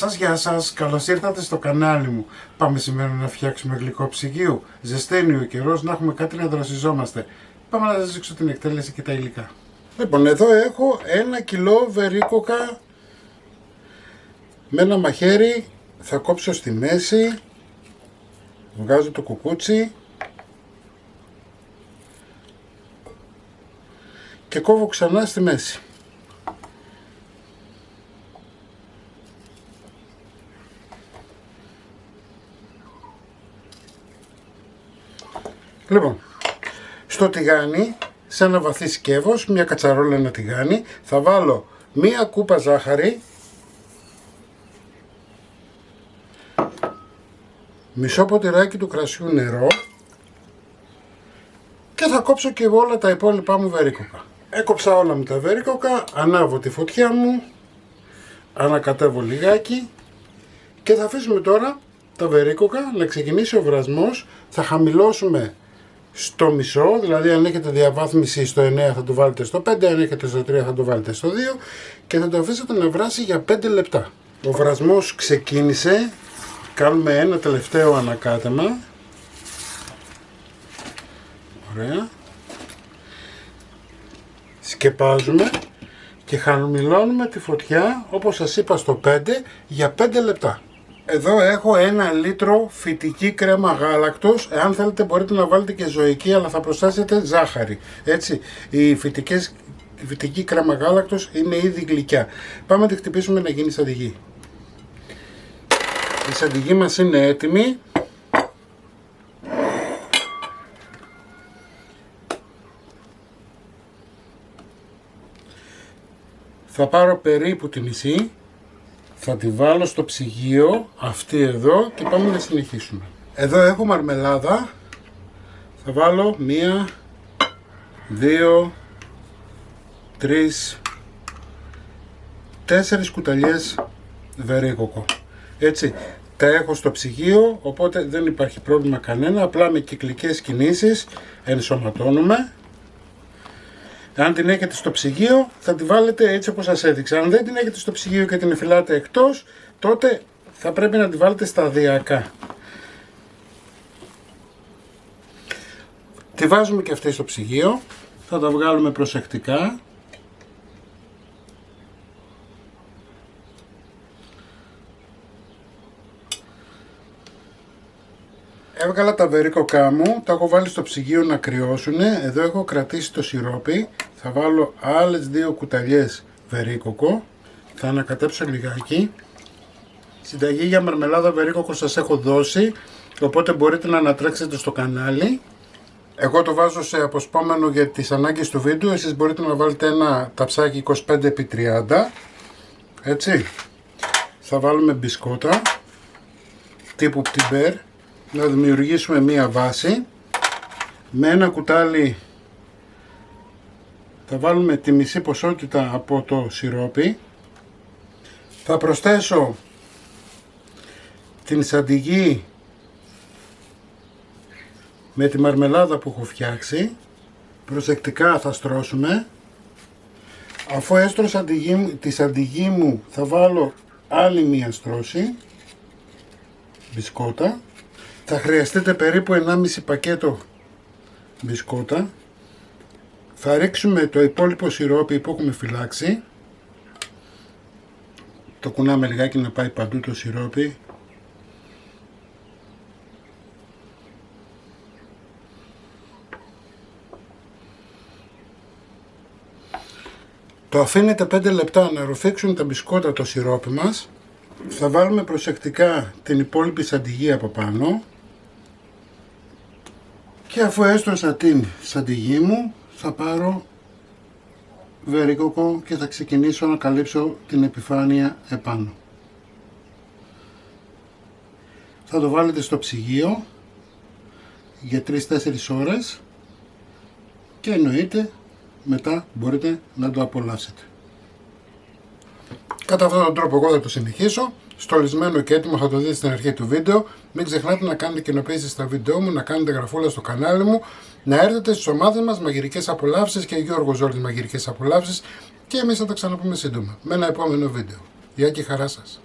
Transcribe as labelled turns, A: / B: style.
A: Γεια σας, καλώς ήρθατε στο κανάλι μου. Πάμε σήμερα να φτιάξουμε γλυκό ψυγείου. Ζεσταίνει ο καιρός, να έχουμε κάτι να δροσιζόμαστε. Πάμε να σας δείξω την εκτέλεση και τα υλικά. Λοιπόν, εδώ έχω 1 κιλό βερίκοκα με ένα μαχαίρι. Θα κόψω στη μέση, βγάζω το κουκούτσι και κόβω ξανά στη μέση. Λοιπόν, στο τηγάνι, σε ένα βαθύ σκεύος, μια κατσαρόλα, ένα τηγάνι, θα βάλω μία κούπα ζάχαρη, μισό ποτηράκι του κρασιού νερό και θα κόψω και όλα τα υπόλοιπά μου βερίκοκα. Έκοψα όλα μου τα βερίκοκα, ανάβω τη φωτιά μου, ανακατεύω λιγάκι και θα αφήσουμε τώρα τα βερίκοκα να ξεκινήσει ο βρασμός. Θα χαμηλώσουμε στο μισό, δηλαδή αν έχετε διαβάθμιση στο 9 θα το βάλετε στο 5, αν έχετε στο 3 θα το βάλετε στο 2 και θα το αφήσετε να βράσει για 5 λεπτά. Ο βρασμός ξεκίνησε, κάνουμε ένα τελευταίο ανακάτεμα. Ωραία. Σκεπάζουμε και χαμηλώνουμε τη φωτιά όπως σας είπα στο 5 για 5 λεπτά. Εδώ έχω 1 λίτρο φυτική κρέμα γάλακτος. Εάν θέλετε μπορείτε να βάλετε και ζωική, αλλά θα προσθέσετε ζάχαρη. Έτσι, η φυτική κρέμα γάλακτος είναι ήδη γλυκιά. Πάμε να τη χτυπήσουμε να γίνει σαντιγί. Η σαντιγί μας είναι έτοιμη. Θα πάρω περίπου τη μισή. Θα τη βάλω στο ψυγείο, αυτή εδώ, και πάμε να συνεχίσουμε. Εδώ έχω μαρμελάδα. Θα βάλω 1, 2, 3, 4 κουταλιές βερίκοκο. Έτσι, τα έχω στο ψυγείο, οπότε δεν υπάρχει πρόβλημα κανένα. Απλά με κυκλικές κινήσεις ενσωματώνουμε. Αν την έχετε στο ψυγείο θα τη βάλετε έτσι όπως σας έδειξα. Αν δεν την έχετε στο ψυγείο και την φυλάτε εκτός, τότε θα πρέπει να τη βάλετε σταδιακά. Τη βάζουμε και αυτή στο ψυγείο. Θα τα βγάλουμε προσεκτικά. Έβγαλα τα βερίκοκά μου, τα έχω βάλει στο ψυγείο να κρυώσουν. Εδώ έχω κρατήσει το σιρόπι. Θα βάλω άλλες 2 κουταλιές βερίκοκο. Θα ανακατέψω λιγάκι. Συνταγή για μαρμελάδα βερίκοκο σας έχω δώσει, οπότε μπορείτε να ανατρέξετε στο κανάλι. Εγώ το βάζω σε αποσπόμενο για τις ανάγκες του βίντεο. Εσείς μπορείτε να βάλετε ένα ταψάκι 25x30. Έτσι. Θα βάλουμε μπισκότα τύπου πτυμπέρ. Να δημιουργήσουμε μία βάση. Με ένα κουτάλι θα βάλουμε τη μισή ποσότητα από το σιρόπι. Θα προσθέσω την σαντιγί με τη μαρμελάδα που έχω φτιάξει. Προσεκτικά θα στρώσουμε. Αφού έστρωσα τη σαντιγί μου θα βάλω άλλη μία στρώση μπισκότα. Θα χρειαστείτε περίπου 1,5 πακέτο μπισκότα. Θα ρίξουμε το υπόλοιπο σιρόπι που έχουμε φυλάξει. Το κουνάμε λιγάκι να πάει παντού το σιρόπι. Το αφήνετε 5 λεπτά να ρουφήξουν τα μπισκότα το σιρόπι μας. Θα βάλουμε προσεκτικά την υπόλοιπη σαντιγί από πάνω. Και αφού έστρωσα την σαντιγί μου, θα πάρω βερίκοκο και θα ξεκινήσω να καλύψω την επιφάνεια επάνω. Θα το βάλετε στο ψυγείο για 3-4 ώρες και εννοείται μετά μπορείτε να το απολαύσετε. Κατά αυτόν τον τρόπο εγώ θα το συνεχίσω. Στολισμένο και έτοιμο θα το δείτε στην αρχή του βίντεο. Μην ξεχνάτε να κάνετε κοινοποιήσεις στα βίντεο μου, να κάνετε γραφούλα στο κανάλι μου, να έρθετε στις ομάδες μας Μαγειρικές Απολαύσεις και Γιώργος Ζόρις Μαγειρικές Απολαύσεις και εμείς θα τα ξαναπούμε σύντομα με ένα επόμενο βίντεο. Γεια και χαρά σας!